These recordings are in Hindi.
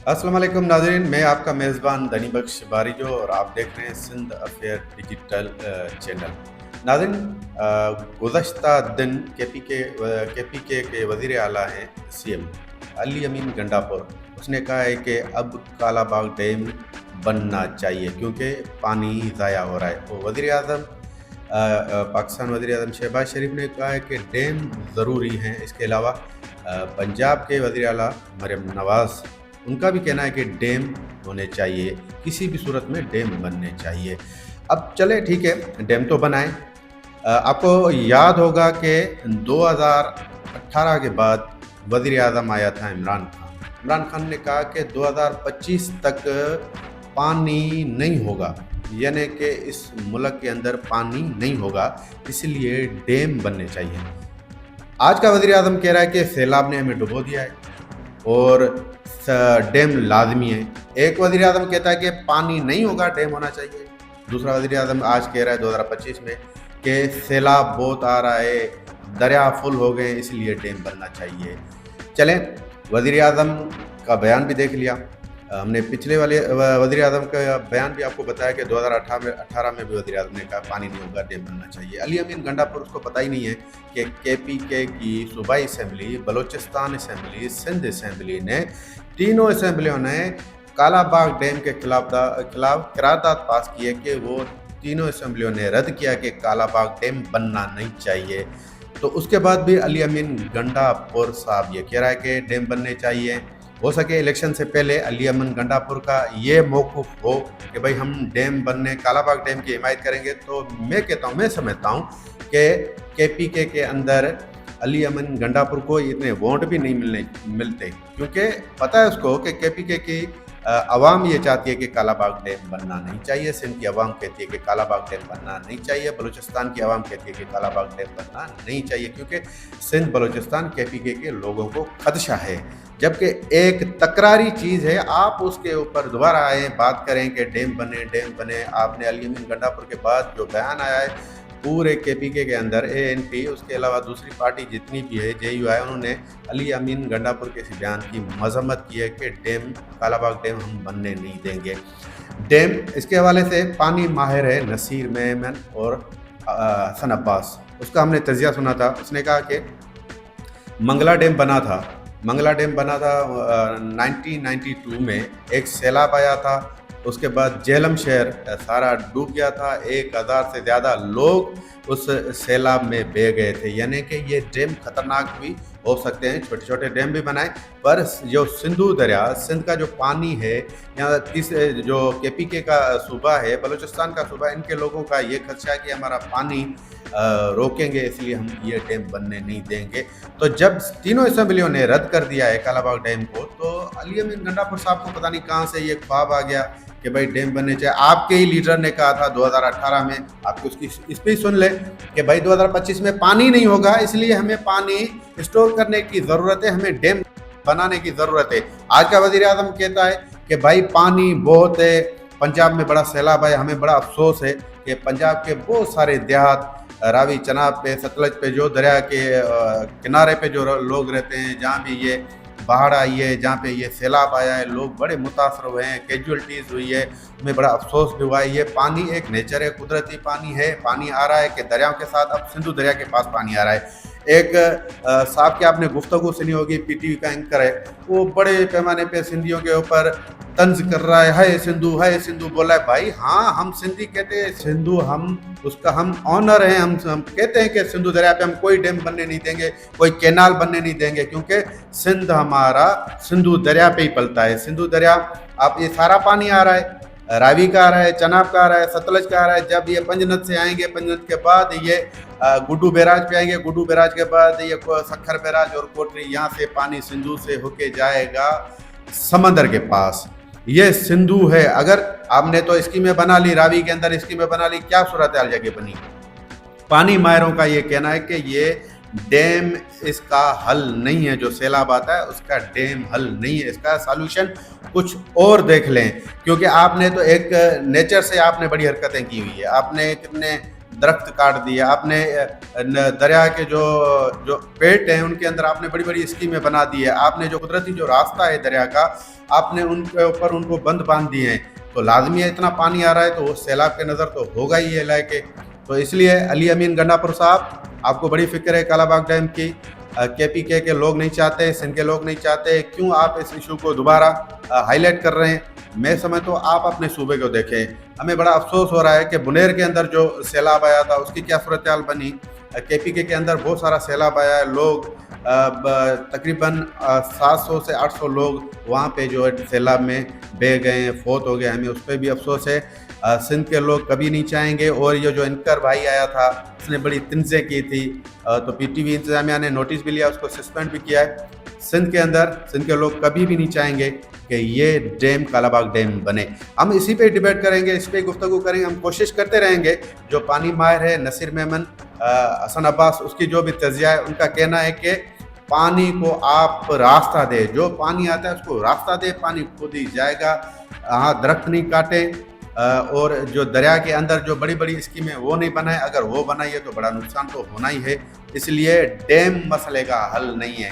अस्सलाम वालेकुम नाज़रीन, मैं आपका मेज़बान दनी बख्श बारिजो और आप देख रहे हैं सिंध अफेयर डिजिटल चैनल। नाज़रीन, गुज़श्ता दिन के वज़ीर आला हैं सीएम अली अमीन गंडापुर। उसने कहा है कि अब कालाबाग डैम बनना चाहिए क्योंकि पानी ज़ाया हो रहा है। तो वज़ीर आज़म पाकिस्तान वज़ीर आज़म शहबाज शरीफ ने कहा है कि डैम ज़रूरी हैं। इसके अलावा पंजाब के वज़ीर आला मरियम नवाज़, उनका भी कहना है कि डैम होने चाहिए, किसी भी सूरत में डैम बनने चाहिए। अब चले ठीक है, डैम तो बनाएं। आपको याद होगा कि 2018 के बाद वज़ीर आज़म आया था इमरान खान। इमरान खान ने कहा कि 2025 तक पानी नहीं होगा, यानी कि इस मुल्क के अंदर पानी नहीं होगा, इसलिए डैम बनने चाहिए। आज का वज़ीर आज़म कह रहा है कि सैलाब ने हमें डुबो दिया है और डैम लाजमी है। एक वज़ीर आज़म कहता है कि पानी नहीं होगा, डैम होना चाहिए। दूसरा वज़ीर आज़म आज कह रहा है 2025 में कि सैलाब बहुत आ रहा है, दरिया फुल हो गए, इसलिए डैम बनना चाहिए। चलें, वज़ीर आज़म का बयान भी देख लिया। हमने पिछले वाले वज़ीर आज़म का बयान भी आपको बताया कि 2018 में भी वज़ीर आज़म ने कहा पानी नहीं होगा, डैम बनना चाहिए। अली अमीन गंडापुर, उसको पता ही नहीं है कि केपीके की सूबाई assembly, Balochistan assembly, Sindh assembly ने, तीनों असम्बलियों ने कालाबाग डैम के खिलाफ करारदाद पास की है कि वो तीनों असम्बलियों ने रद्द किया कि कालाबाग डैम बनना नहीं चाहिए। तो उसके बाद भी अली अमीन गंडापुर साहब ये कह रहा है कि डैम बनने चाहिए। हो सके इलेक्शन से पहले अली अमीन गंडापुर का ये मौक़िफ़ हो कि भाई हम डैम बनने, कालाबाग डैम की हिमायत करेंगे। तो मैं कहता हूँ, मैं समझता हूँ कि केपीके के अंदर अली अमीन गंडापुर को इतने वोट भी नहीं मिलते, क्योंकि पता है उसको कि केपीके की अवाम ये चाहती है कि कालाबाग डैम बनना नहीं चाहिए। सिंध की अवाम कहती है कि कालाबाग डैम बनना नहीं चाहिए। बलूचिस्तान की अवाम कहती है कि कालाबाग डैम बनना नहीं चाहिए, क्योंकि सिंध बलूचिस्तान केपीके के लोगों को खदशा है। जबकि एक तकरारी चीज़ है, आप उसके ऊपर दोबारा आए, बात करें कि डैम बने, डैम बने। आपने अली अमीन गंडापुर के बाद जो बयान आया है पूरे केपीके के अंदर, एएनपी, उसके अलावा दूसरी पार्टी जितनी भी है, जेयूआई, उन्होंने अली अमीन गंडापुर के इस बयान की मजम्मत की है कि डैम, कालाबाग डैम हम बनने नहीं देंगे। डैम, इसके हवाले से पानी माहिर है नसीर मेमन और हसन अब्बास, उसका हमने तजिया सुना था। उसने कहा कि मंगला डैम बना था, मंगला डैम बना था 1992 में, एक सैलाब आया था। उसके बाद झेलम शहर सारा डूब गया था, 1000 से ज़्यादा लोग उस सैलाब में बह गए थे। यानी कि ये डैम खतरनाक भी हो सकते हैं, छोटे छोटे डैम भी बनाए, पर जो सिंधु दरिया, सिंध का जो पानी है, या इस जो केपीके का सूबा है, बलूचिस्तान का सूबा, इनके लोगों का ये खदशा है कि हमारा पानी रोकेंगे, इसलिए हम ये डैम बनने नहीं देंगे। तो जब तीनों असम्बलियों ने रद्द कर दिया है कालाबाग डैम को, तो अली अमीन गंडापुर साहब को पता नहीं कहाँ से ये ख्वाब आ गया कि भाई डैम बनने चाहिए। आपके ही लीडर ने कहा था 2018 में, आपकी उसकी स्पीच सुन ले, कि भाई 2025 में पानी नहीं होगा, इसलिए हमें पानी स्टोर करने की ज़रूरत है, हमें डैम बनाने की ज़रूरत है। आज का वज़ीर आज़म कहता है कि भाई पानी बहुत है, पंजाब में बड़ा सैलाब है, हमें बड़ा अफसोस है कि पंजाब के बहुत सारे देहात, रावी चनाब पे, सतलज पे, जो दरिया के किनारे पे जो लोग रहते हैं, जहाँ भी ये बाढ़ आई है, जहाँ पे ये सैलाब आया है, लोग बड़े मुतासर हुए हैं, कैजुअल्टीज़ हुई है, हमें बड़ा अफसोस भी हुआ है। ये पानी एक नेचर है, कुदरती पानी है, पानी आ रहा है कि दरियाओं के साथ अब सिंधु दरिया के पास पानी आ रहा है। एक साहब की आपने गुफ्तगू सुनी होगी, पीटीवी का एंकर है, वो बड़े पैमाने पे सिंधियों के ऊपर तंज कर रहा है, हाय सिंधु, हाय सिंधु बोला है। भाई हाँ, हम सिंधी कहते हैं सिंधु, हम उसका हम ऑनर हैं, हम कहते हैं कि सिंधु दरिया पे हम कोई डैम बनने नहीं देंगे, कोई कैनाल बनने नहीं देंगे, क्योंकि सिंध हमारा सिंधु दरिया पे ही पलता है। सिंधु दरिया, आप ये सारा पानी आ रहा है, रावी का आ रहा है, चनाब का आ रहा है, सतलज का आ रहा है। जब ये पंजनद से आएंगे, पंजनद के बाद ये गुड्डू बैराज पे आएंगे, गुड्डू बैराज के बाद ये सखर बैराज और कोटरी, यहाँ से पानी सिंधु से होके जाएगा समंदर के पास। ये सिंधु है। अगर आपने तो स्कीमें बना ली, रावी के अंदर स्कीमें बना ली, क्या सूरत हाल जगह बनी। पानी माहिरों का ये कहना है कि ये डैम इसका हल नहीं है, जो सैलाब आता है उसका डैम हल नहीं है, इसका सॉल्यूशन कुछ और देख लें। क्योंकि आपने तो एक नेचर से आपने बड़ी हरकतें की हुई है, आपने कितने दरख्त काट दिए, आपने दरिया के जो जो पेट हैं उनके अंदर आपने बड़ी बड़ी स्कीमें बना दी है, आपने जो कुदरती जो रास्ता है दरिया का आपने उनके ऊपर उनको बंद बांध दिए हैं। तो लाजमी है, इतना पानी आ रहा है तो वो सैलाब के नज़र तो होगा ही है इलाके। तो इसलिए अली अमीन गंडापुर साहब, आपको बड़ी फिक्र है कालाबाग डैम की, केपीके के लोग नहीं चाहते, सिंध के लोग नहीं चाहते, क्यों आप इस इशू को दोबारा हाईलाइट कर रहे हैं? मैं समझता हूँ आप अपने सूबे को देखें। हमें बड़ा अफसोस हो रहा है कि बुनेर के अंदर जो सैलाब आया था उसकी क्या सूरत हाल बनी। केपीके के अंदर बहुत सारा सैलाब आया है, लोग तकरीबन 700 से 800 लोग वहाँ पे जो है सैलाब में बह गए हैं, फौत हो गए। हमें उस पर भी अफसोस है। सिंध के लोग कभी नहीं चाहेंगे। और ये जो इनकर भाई आया था उसने बड़ी तंज़ें की थी, तो पीटीवी इंतजामिया ने नोटिस भी लिया, उसको सस्पेंड भी किया है। सिंध के अंदर सिंध के लोग कभी भी नहीं चाहेंगे कि ये डैम कालाबाग डैम बने। हम इसी पे डिबेट करेंगे, इस पे गुफ्तगू करेंगे, हम कोशिश करते रहेंगे। जो पानी माहिर है नसीर मेमन, हसन अब्बास, उसकी जो भी तजिया है, उनका कहना है कि पानी को आप रास्ता दे, जो पानी आता है उसको रास्ता दे, पानी खुद ही जाएगा। हाँ, दरख्त नहीं काटे, और जो दरिया के अंदर जो बड़ी बड़ी स्कीमें वो नहीं बनाए, अगर वो बनाइए तो बड़ा नुकसान तो होना ही है। इसलिए डैम मसले का हल नहीं है।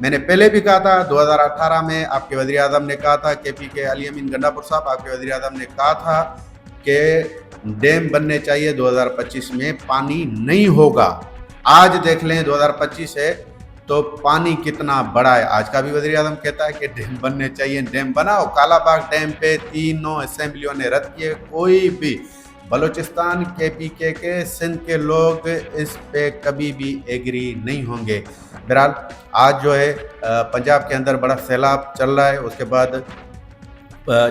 मैंने पहले भी कहा था, 2018 में आपके वज़ीर आज़म ने कहा था, केपीके अली अमीन गंडापुर साहब, आपके वज़ीर आज़म ने कहा था कि डैम बनने चाहिए, 2025 में पानी नहीं होगा। आज देख लें 2025 है तो पानी कितना बड़ा है। आज का भी वज़ीर आज़म कहता है कि डैम बनने चाहिए, डैम बनाओ। कालाबाग डैम पे तीनों असेंबलियों ने रद्द किए, कोई भी बलूचिस्तान, केपीके के, सिंध के लोग इस पे कभी भी एग्री नहीं होंगे। बहरहाल आज जो है पंजाब के अंदर बड़ा सैलाब चल रहा है। उसके बाद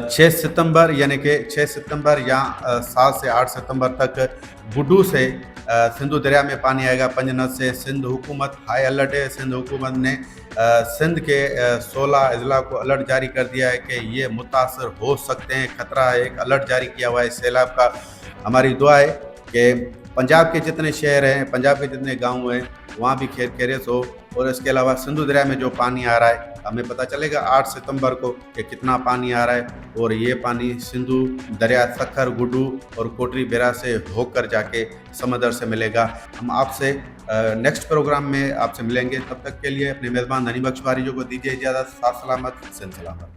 6 सितंबर यानी कि 6 सितंबर या 7 से 8 सितंबर तक बुडू से सिंधु दरिया में पानी आएगा। पंजनद से सिंध हुकूमत हाई अलर्ट है। सिंध हुकूमत ने सिंध के 16 अजला को अलर्ट जारी कर दिया है कि ये मुतासर हो सकते हैं, खतरा है। एक अलर्ट जारी किया हुआ है सैलाब का। हमारी दुआ है कि पंजाब के जितने शहर हैं, पंजाब के जितने गांव हैं, वहाँ भी खैर खैरियत हो। और इसके अलावा सिंधु दरिया में जो पानी आ रहा है, हमें पता चलेगा 8 सितंबर को कि कितना पानी आ रहा है। और ये पानी सिंधु दरिया, सखर, गुडू और कोटरी बेरा से होकर जाके समंदर से मिलेगा। हम आपसे नेक्स्ट प्रोग्राम में आपसे मिलेंगे। तब तक के लिए अपने मेज़बान धनी बख्श बारिजों को दीजिए इजाज़त। साथ सलामत, सिंध सलामत।